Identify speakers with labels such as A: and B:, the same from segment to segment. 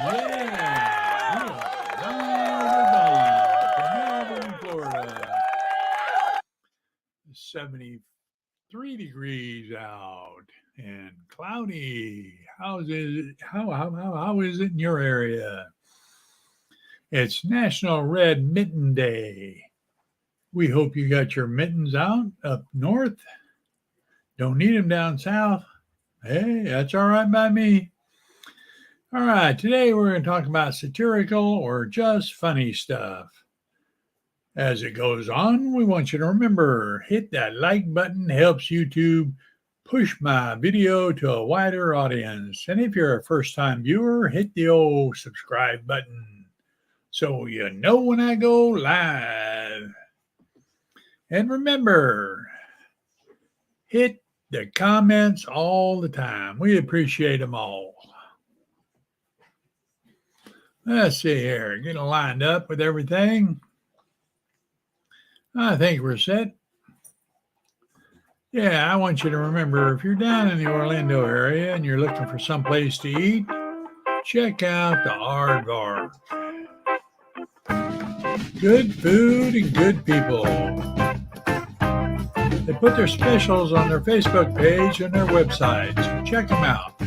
A: Melbourne, Florida. 73 degrees out and cloudy. How is it? How is it in your area? It's National Red Mitten Day. We hope you got your mittens out up north. Don't need them down south. Hey, that's all right by me. All right, today we're going to talk about satirical or just funny stuff. As it goes on, we want you to remember, hit that like button, helps YouTube push my video to a wider audience. And if you're a first-time viewer, hit the old subscribe button so you know when I go live. And remember, hit the comments all the time. We appreciate them all. Let's see here. Getting lined up with everything. I think we're set. Yeah, I want you to remember, if you're down in the Orlando area and you're looking for some place to eat, check out the Aardvark. Good food and good people. They put their specials on their Facebook page and their website, so check them out.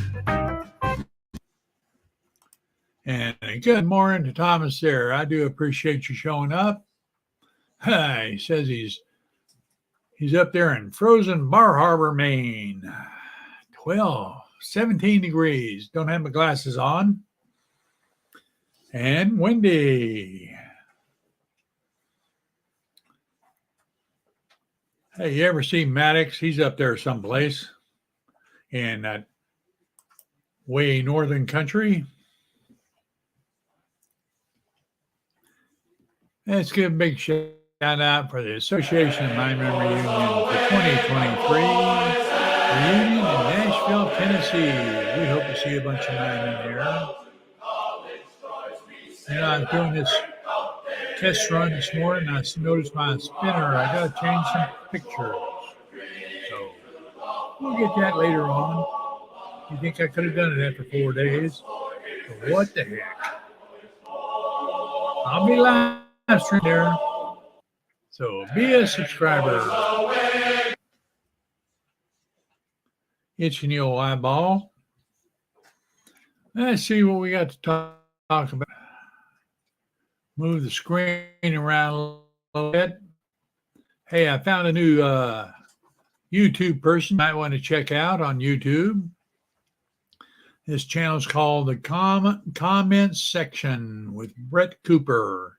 A: And good morning to Thomas there. I do appreciate you showing up. He says he's up there in frozen Bar Harbor, Maine. 17 degrees. Don't have my glasses on. And windy. Hey, you ever see Maddox? He's up there someplace in that way northern country. Let's give a big shout out for the Association of Mime Reunion for 2023. Reunion in Nashville, Tennessee. We hope to see a bunch of mime in here. You know, I'm doing this test run this morning. I noticed my spinner. I got to change some pictures. So we'll get that later on. You think I could have done it after 4 days? But what the heck? I'll be live stream there. So be a subscriber. Itching your eyeball. Let's see what we got to talk about. Move the screen around a little bit. Hey, I found a new YouTube person you might want to check out on YouTube. This channel is called the Comments Section with Brett Cooper.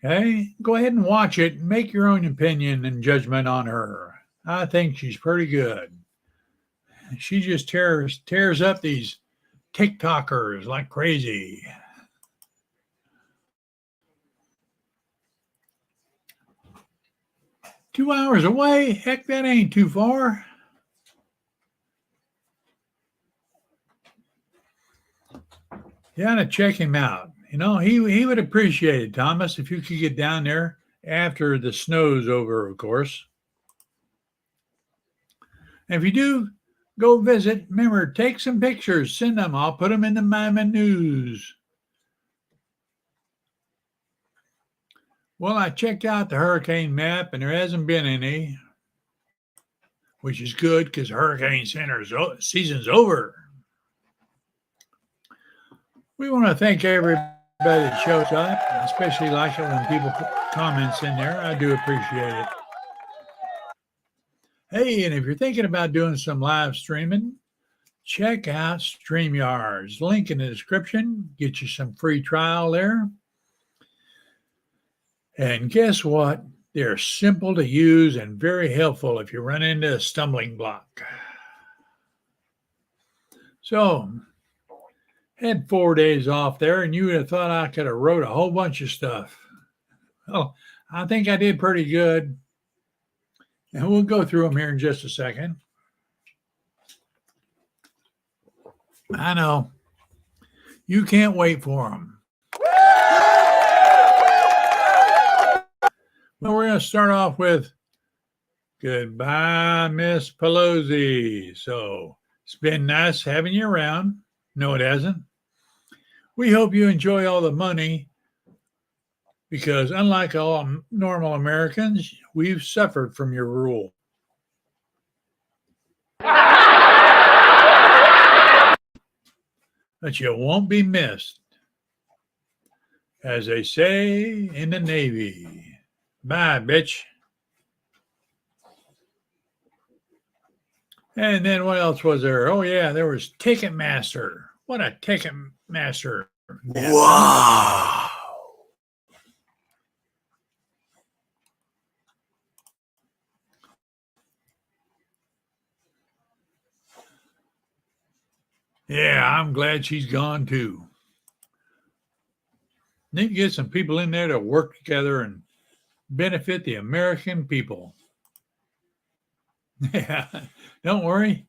A: Okay, go ahead and watch it. Make your own opinion and judgment on her. I think she's pretty good. She just tears up these TikTokers like crazy. Two hours away? Heck, that ain't too far. You ought to check him out. You know, he would appreciate it, Thomas, if you could get down there after the snow's over, of course. And if you do go visit, remember, take some pictures, send them. I'll put them in the Mime News. Well, I checked out the hurricane map, and there hasn't been any, which is good because hurricane season's over. We want to thank everybody that shows up. I especially like it when people put comments in there. I do appreciate it. Hey, and if you're thinking about doing some live streaming, check out Streamyard. Link in the description. Get you some free trial there. And guess what? They're simple to use and very helpful if you run into a stumbling block. So, had 4 days off there, and you would have thought I could have wrote a whole bunch of stuff. Well, I think I did pretty good. And we'll go through them here in just a second. I know. You can't wait for them. Well, we're going to start off with goodbye, Miss Pelosi. So it's been nice having you around. No, it hasn't. We hope you enjoy all the money because, unlike all normal Americans, we've suffered from your rule. But you won't be missed, as they say in the Navy. Bye, bitch. And then what else was there? Oh, yeah, there was Ticketmaster. What a Ticketmaster.
B: Wow.
A: Yeah, I'm glad she's gone too. Need to get some people in there to work together and benefit the American people. Yeah, don't worry.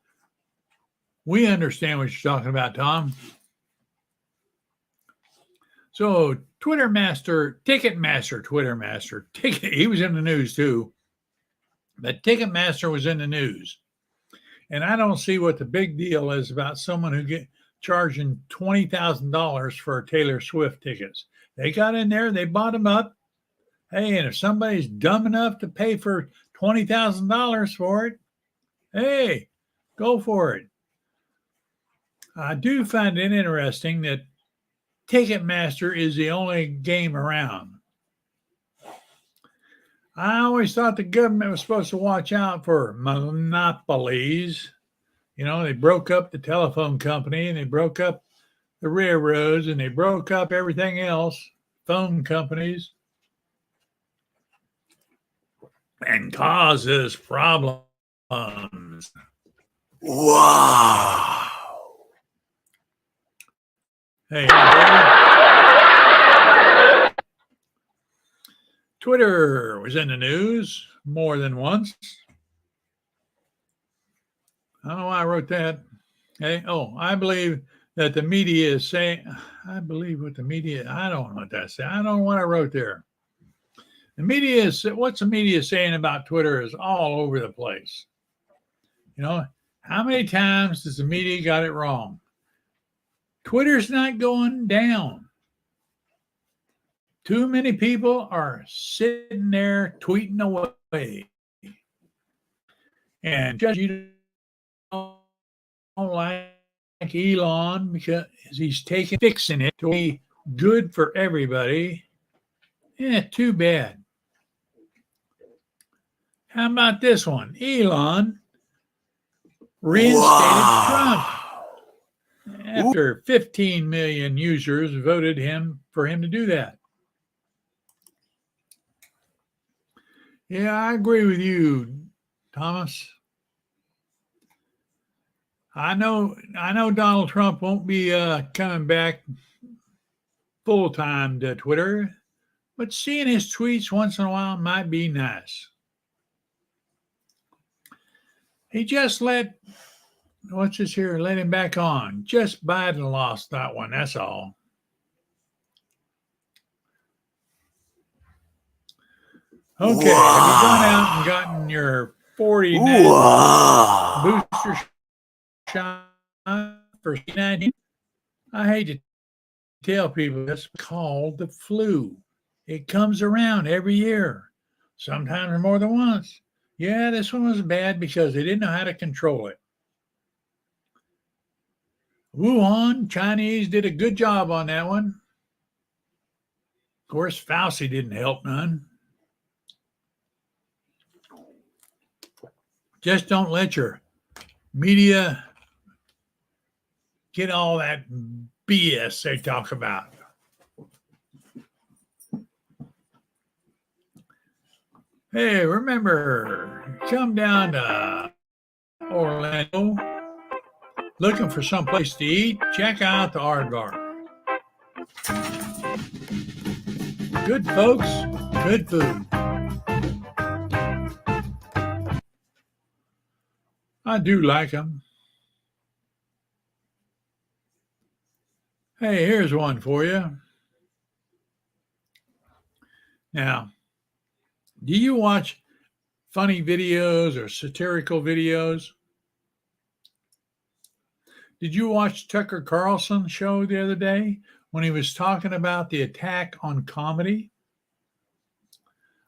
A: We understand what you're talking about, Tom. So, Ticketmaster, he was in the news too. But Ticketmaster was in the news. And I don't see what the big deal is about someone who get charging $20,000 for Taylor Swift tickets. They got in there, they bought them up. Hey, and if somebody's dumb enough to pay for $20,000 for it, hey, go for it. I do find it interesting that Ticketmaster is the only game around. I always thought the government was supposed to watch out for monopolies. You know, they broke up the telephone company and they broke up the railroads and they broke up everything else, phone companies, and causes problems.
B: Wow.
A: Hey, Twitter was in the news more than once. I don't know why I wrote that. Hey, I believe that the media is saying, I don't know what that says. I don't know what I wrote there. What's the media saying about Twitter is all over the place. You know, how many times does the media got it wrong? Twitter's not going down. Too many people are sitting there tweeting away. And just you don't like Elon because he's fixing it to be good for everybody. Yeah, too bad. How about this one? Elon reinstated Trump after 15 million users voted for him to do that. Yeah, I agree with you, Thomas. I know Donald Trump won't be coming back full-time to Twitter, but seeing his tweets once in a while might be nice. He just let him back on. Just Biden lost that one, that's all. Okay, have you gone out and gotten your 49 booster shot for C-19? I hate to tell people it's called the flu. It comes around every year, sometimes more than once. Yeah, this one was bad because they didn't know how to control it. Wuhan, Chinese did a good job on that one. Of course, Fauci didn't help none. Just don't let your media get all that BS they talk about. Hey, remember, come down to Orlando looking for some place to eat, check out the Aardvark. Good folks, good food. I do like them. Hey, here's one for you. Now, do you watch funny videos or satirical videos? Did you watch Tucker Carlson's show the other day when he was talking about the attack on comedy.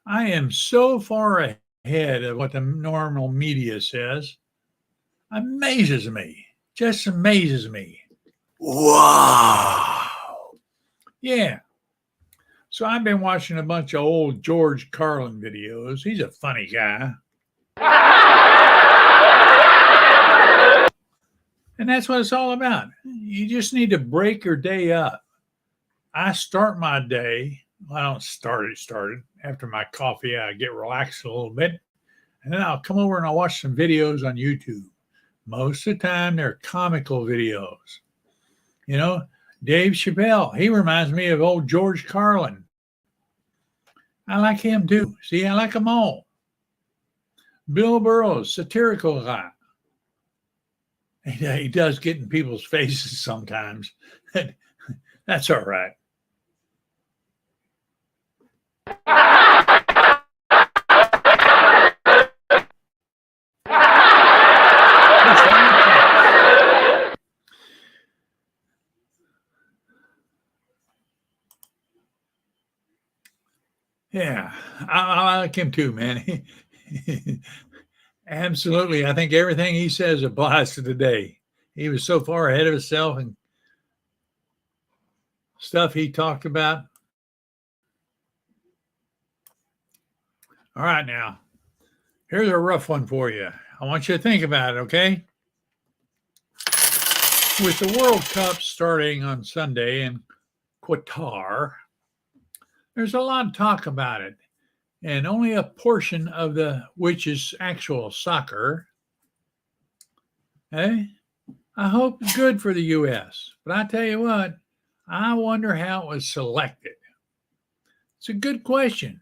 A: I am so far ahead of what the normal media says. Amazes me. Just amazes me.
B: Wow.
A: Yeah. So I've been watching a bunch of old George Carlin videos. He's a funny guy. And that's what it's all about. You just need to break your day up. I start my day. Well, I don't start it started. After my coffee, I get relaxed a little bit. And then I'll come over and I'll watch some videos on YouTube. Most of the time, they're comical videos. You know, Dave Chappelle, he reminds me of old George Carlin. I like him too. See, I like them all. Bill Burroughs, satirical guy. He does get in people's faces sometimes. That's all right. Yeah, I like him too, man. Absolutely. I think everything he says applies to today. He was so far ahead of himself and stuff he talked about. All right, now, here's a rough one for you. I want you to think about it, okay? With the World Cup starting on Sunday in Qatar, there's a lot of talk about it, and only a portion of which is actual soccer. Hey, I hope it's good for the U.S., but I tell you what, I wonder how it was selected. It's a good question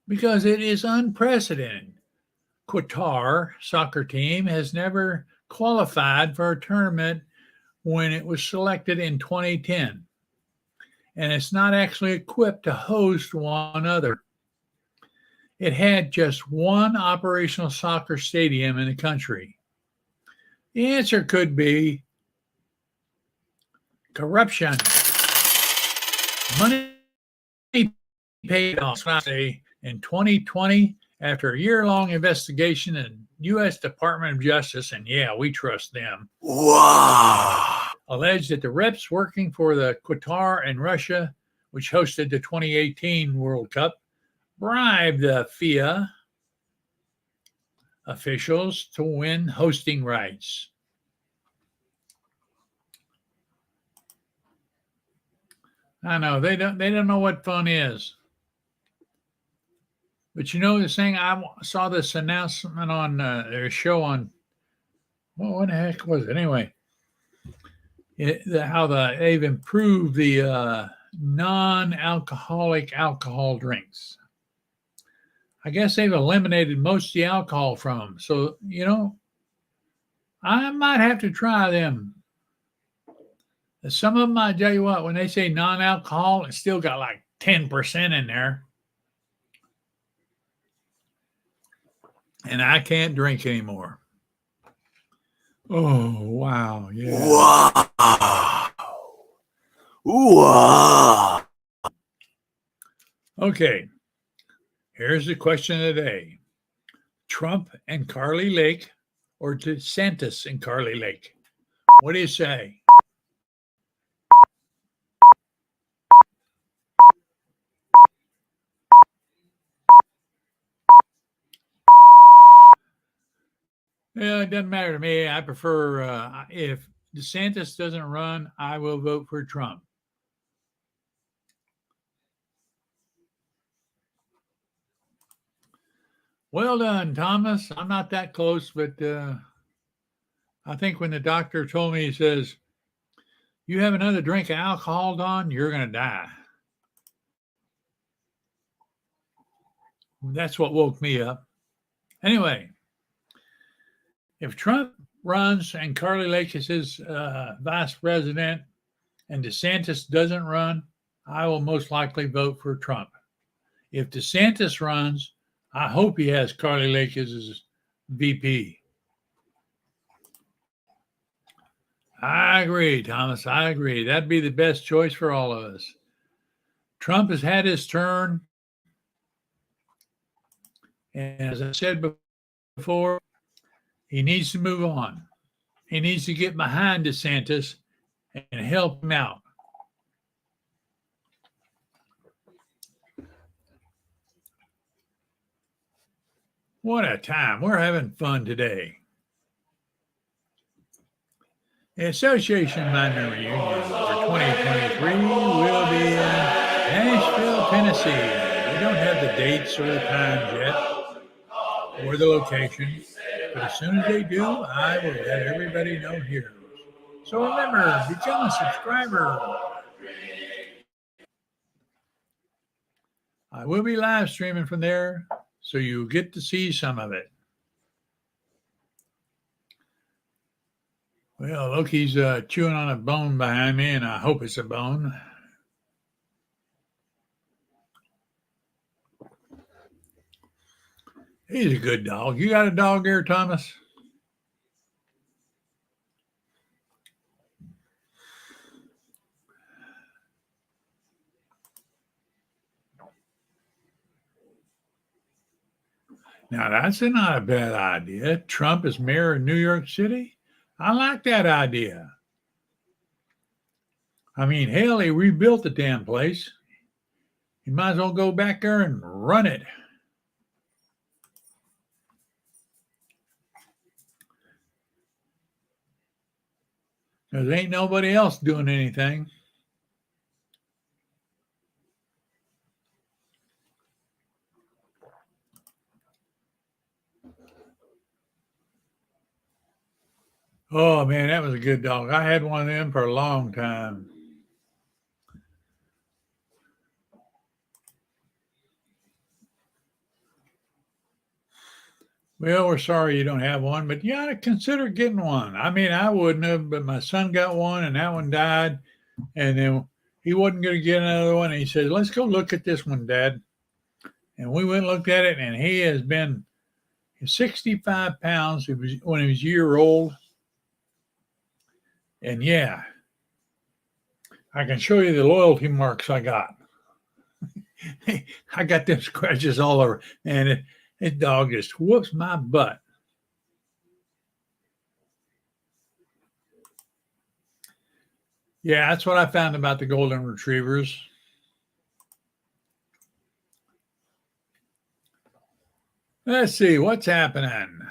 A: because it is unprecedented. Qatar soccer team has never qualified for a tournament when it was selected in 2010. And it's not actually equipped to host one other. It had just one operational soccer stadium in the country. The answer could be corruption. Money paid off in 2020 after a year-long investigation in U.S. Department of Justice, and yeah, we trust them.
B: Wow.
A: Alleged that the reps working for the Qatar and Russia, which hosted the 2018 World Cup, bribed the FIFA officials to win hosting rights. I know they don't know what fun is. But you know, this thing, I saw this announcement on their show on, well, what the heck was it? Anyway, they've improved the non-alcoholic alcohol drinks. I guess they've eliminated most of the alcohol from them. So, you know, I might have to try them. Some of them, I tell you what, when they say non-alcohol, it's still got like 10% in there. And I can't drink anymore. Oh, wow. Yeah.
B: Wow. Wow.
A: Okay. Here's the question of the day. Trump and Carly Lake or DeSantis and Carly Lake? What do you say? Yeah, it doesn't matter to me. I prefer, if DeSantis doesn't run, I will vote for Trump. Well done, Thomas. I'm not that close, but I think when the doctor told me, he says, you have another drink of alcohol, Don, you're going to die. That's what woke me up. Anyway, if Trump runs and Carly Lake is his vice president and DeSantis doesn't run, I will most likely vote for Trump. If DeSantis runs, I hope he has Carly Lake as his VP. I agree, Thomas. I agree. That'd be the best choice for all of us. Trump has had his turn. And as I said before, he needs to move on. He needs to get behind DeSantis and help him out. What a time. We're having fun today. The Association Minor Reunion for 2023 will be in Nashville, Tennessee. We don't have the dates or the times yet or the location, but as soon as they do, I will let everybody know here. So remember, become a subscriber. I will be live streaming from there, so you get to see some of it. Well, look, he's chewing on a bone behind me, and I hope it's a bone. He's a good dog. You got a dog there, Thomas? Now, that's not a bad idea. Trump is mayor of New York City. I like that idea. I mean, hell, he rebuilt the damn place. You might as well go back there and run it. Because ain't nobody else doing anything. Oh, man, that was a good dog. I had one of them for a long time. Well, we're sorry you don't have one, but you ought to consider getting one. I mean, I wouldn't have, but my son got one and that one died. And then he wasn't going to get another one. And he said, let's go look at this one, Dad. And we went and looked at it, and he has been 65 pounds when he was a year old. And yeah, I can show you the loyalty marks I got. I got them scratches all over. And this dog just whoops my butt. Yeah, that's what I found about the golden retrievers. Let's see what's happening.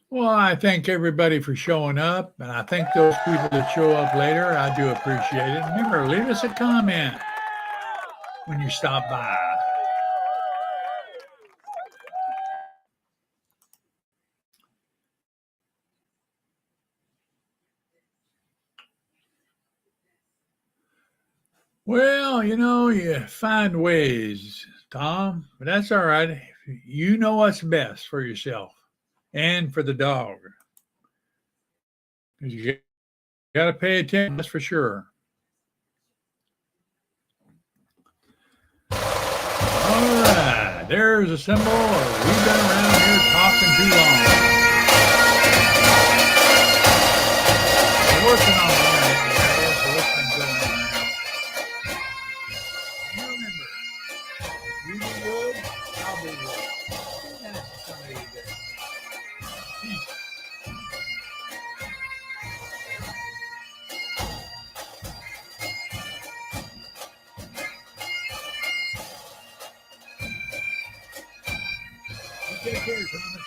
A: Well, I thank everybody for showing up, and I thank those people that show up later. I do appreciate it. Remember, leave us a comment when you stop by. Well, you find ways, Tom, but that's all right. You know what's best for yourself and for the dog. You got to pay attention, that's for sure. All right, there's a symbol. We've been around here talking too long. We're working on that, so it's been going on. Remember, you be good, I'll be good. That's somebody there. Peace. You take care, Thomas.